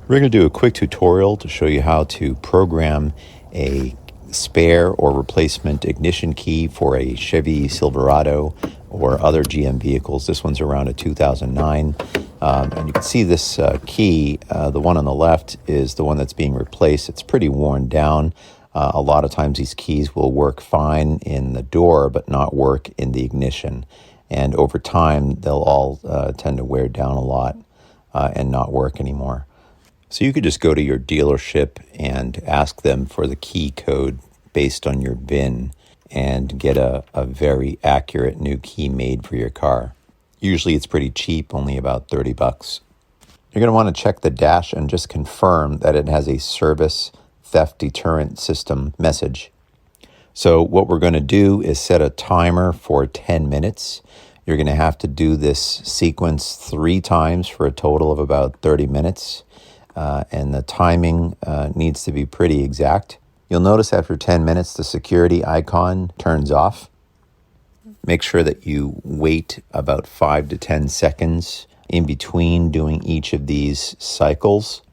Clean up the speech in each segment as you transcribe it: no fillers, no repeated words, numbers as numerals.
We're going to do a quick tutorial to show you how to program a spare or replacement ignition key for a Chevy Silverado or other GM vehicles. This one's around a 2009. And you can see this key, the one on the left is the one that's being replaced. It's pretty worn down. A lot of times these keys will work fine in the door but not work in the ignition. And over time they'll all tend to wear down a lot and not work anymore. So you could just go to your dealership and ask them for the key code based on your VIN and get a very accurate new key made for your car. Usually it's pretty cheap, only about 30 bucks. You're going to want to check the dash and just confirm that it has a service theft deterrent system message. So what we're going to do is set a timer for 10 minutes. You're going to have to do this sequence 3 times for a total of about 30 minutes. And the timing needs to be pretty exact. You'll notice after 10 minutes the security icon turns off. Make sure that you wait about 5 to 10 seconds in between doing each of these cycles.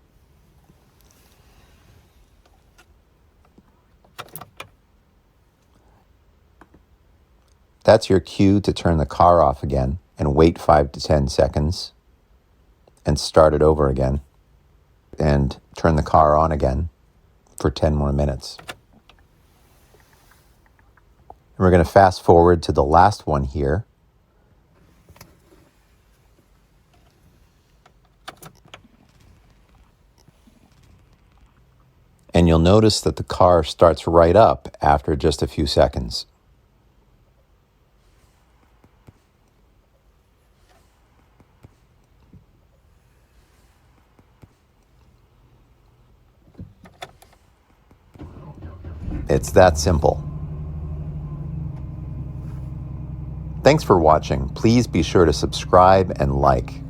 That's your cue to turn the car off again and wait 5 to 10 seconds and start it over again. And turn the car on again for 10 more minutes. And we're going to fast forward to the last one here. And you'll notice that the car starts right up after just a few seconds. It's that simple. Thanks for watching. Please be sure to subscribe and like.